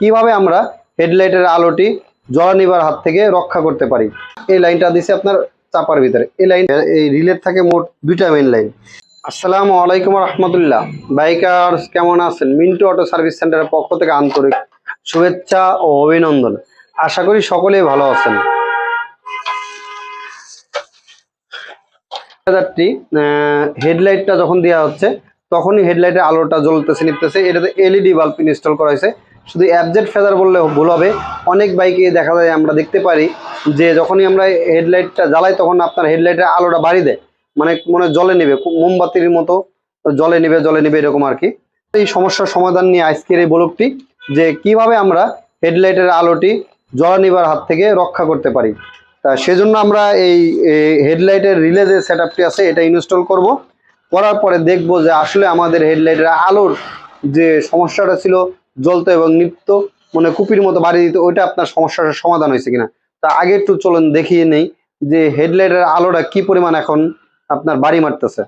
কিভাবে আমরা হেডলাইটের আলোটি জ্বলনিবার হাত থেকে রক্ষা করতে পারি। এই লাইনটা দিছে আপনার চাপার ভিতরে। এই লাইন এই রিলের থাকে মোট দুইটা মেইন লাইন। আসসালামু আলাইকুম রহমতুল্লাহ। বাইকার্স কেমন আছেন? মিন্টু অটো সার্ভিস সেন্টারের পক্ষ থেকে আন্তরিক শুভেচ্ছা ও অভিনন্দন। আশা করি সকলেই ভালো আছেন। হেডলাইটটা যখন দেওয়া হচ্ছে তখনই হেডলাইটের আলোটা জ্বলতেছে নিতেছে। এটাতে এলইডি বাল্ব ইনস্টল করা হয়েছে। শুধু অ্যাবজেট ফেদার বললে ভুল হবে। অনেক বাইকে দেখা যায়, আমরা দেখতে পারি যে যখনই আমরা হেডলাইটটা জ্বালাই তখন আপনার হেডলাইটের আলোটা বাড়িয়ে দেয়, মানে মনে জ্বলে নেবে, মোমবাতির মতো জ্বলে নেবে এরকম আর কি। এই সমস্যার সমাধান নিয়ে আজকের এই ব্লগটি, যে কিভাবে আমরা হেডলাইটের আলোটি জ্বলনিবার হাত থেকে রক্ষা করতে পারি। তা সেজন্য আমরা এই হেডলাইটের রিলে যে সেটআপটি আছে এটা ইনস্টল করব। করার পরে দেখব যে আসলে আমাদের হেডলাইটের আলোর যে সমস্যাটা ছিল, জ্বলতো এবং নিত্য মানে কুপির মতো বাড়ি দিত, ওইটা আপনার সমস্যাটার সমাধান হয়েছে কিনা। তা আগে একটু চলুন দেখিয়ে নেই যে হেডলাইটের আলোটা কি পরিমাণ এখন আপনার বাড়ি মারতেছে।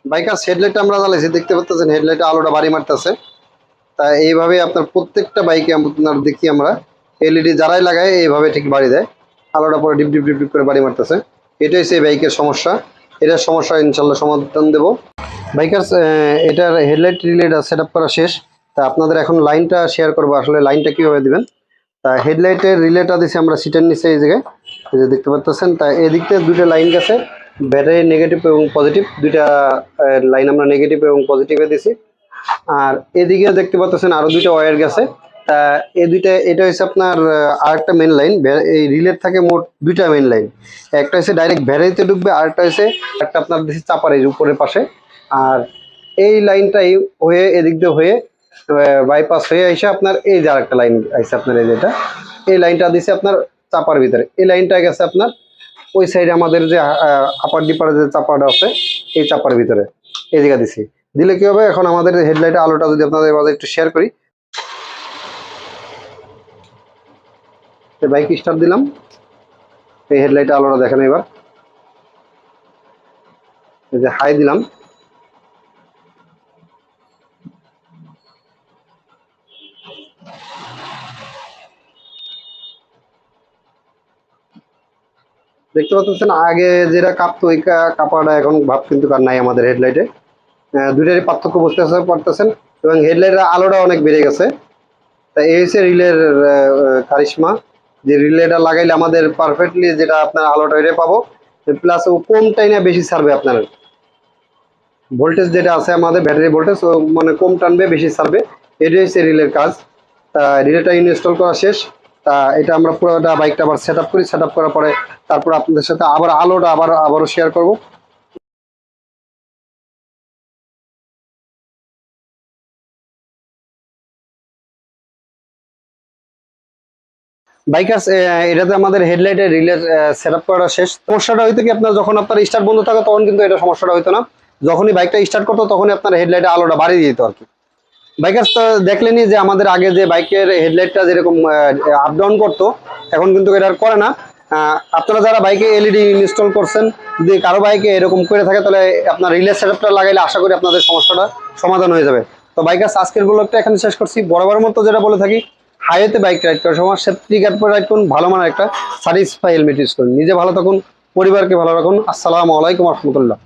বাইকার হেডলাইটটা আমরা জ্বালাইছি, দেখতে পাচ্ছেন হেডলাইটের আলোটা বাড়ি মারতেছে। তা এইভাবে আপনার প্রত্যেকটা বাইকে আপনার দেখি আমরা এলইডি যারাই লাগায় এইভাবে ঠিক বাড়ি দেয়, আলোটা পরে ডিপ ডিপ ডিপ ডিপ করে বাড়ি মারতেছে। এটাই সেই বাইকের সমস্যা। এটার সমস্যা ইনশাল্লাহ সমাধান দেব। বাইকার এটার হেডলাইট রিলেটা সেট আপ করা শেষ। তা আপনাদের এখন লাইনটা শেয়ার করবো, আসলে লাইনটা কীভাবে দিবেন। তা হেডলাইটের রিলেটা দিছি আমরা সিটের নিচে, এই জায়গায় এই যে দেখতে পাচ্ছেন। তা এদিক থেকে দুইটা লাইন গেছে, ব্যাটারি নেগেটিভ এবং পজিটিভ, দুইটা লাইন আমরা নেগেটিভ এবং পজিটিভে দিছি। আর এদিকে দেখতে পাচ্ছেন আরো দুইটা ওয়্যার গেছে। তা এই দুইটা, এটা হচ্ছে আপনার আরেকটা মেন লাইন। এই রিলের থাকে মোট দুইটা মেন লাইন, একটা হচ্ছে ডাইরেক্ট ভ্যারাইতে ঢুকবে, আরেকটা হচ্ছে একটা আপনার দিচ্ছে চাপার এই উপরের পাশে। আর এই লাইনটাই হয়ে এদিক দিয়ে হয়ে বাইপাস হয়ে এসে আপনার এই যে আরেকটা লাইন আছে আপনার, এই যেটা এই লাইনটা দিছে আপনার চাপার ভিতরে। এই লাইনটা গেছে আপনার ওই সাইডে আমাদের যে আপার ডিপারে যে চাপাটা আছে এই চাপার ভিতরে, এই জায়গা দিছি। দিলে কি হবে, এখন আমাদের হেডলাইটের আলোটা যদি আপনাদের মাঝে একটু শেয়ার করি। বাইক স্টার্ট দিলাম, এই হেডলাইটের আলোটা দেখেন। এবার এই যে হাই দিলাম, দেখতে পাচ্ছেন আগে যেটা কাঁপতো ওই কাঁপাটা এখন ভাব কিন্তু আর নাই আমাদের হেডলাইটে। দুইটারই পার্থক্য বুঝতে পারতেছেন, এবং হেডলাইটের আলোটা অনেক বেড়ে গেছে। তা এই হচ্ছে রিলের কারিশমা, যে রিলেটা লাগাইলে আমাদের পারফেক্টলি যেটা আপনার আলোটা এটা পাবো, প্লাস ও কম টাইমে বেশি ছাড়বে। আপনার ভোল্টেজ যেটা আছে আমাদের ব্যাটারি ভোল্টেজ, ও মানে কম টানবে বেশি ছাড়বে। এটাই হচ্ছে রিলের কাজ। তা রিলেটা ইনস্টল করা শেষ। তা এটা আমরা পুরোটা বাইকটা আবার সেট আপ করি। সেট আপ করার পরে তারপর আপনাদের সাথে আবার আলোটা আবারও শেয়ার করব। বাইকার্স এটাতে আমাদের হেডলাইটের রিলে সেট আপ করা শেষ। সমস্যাটা হইতো কি, আপনার যখন আপনার স্টার্ট বন্ধ থাকে তখন কিন্তু এটা সমস্যাটা হইতো না, যখনই বাইকটা স্টার্ট করতো তখনই আপনার হেডলাইটের আলোটা বাড়িয়ে দিত আর কি। বাইকার্স তো দেখলেনি যে আমাদের আগে যে বাইকের হেডলাইটটা যেরকম আপ ডাউন করতো, এখন কিন্তু এটা আর করে না। আপনারা যারা বাইকে এলইডি ইনস্টল করছেন, যদি কারো বাইকে এরকম করে থাকে তাহলে আপনার রিলে সেটআপটা লাগাইলে আশা করি আপনাদের সমস্যাটা সমাধান হয়ে যাবে। তো বাইকার্স আজকের ব্লগটা এখানে শেষ করছি। বরাবর মতো যেটা বলে থাকি, হাইওয়েতে বাইক রাইড করার সময় সেফটি গার্ড পরে রাইড করুন, ভালো মানের একটা সাটিসফাই হেলমেট ইউজ করুন। নিজে ভালো থাকুন, পরিবারকে ভালো রাখুন। আসসালামু আলাইকুম রহমতুল্লাহ।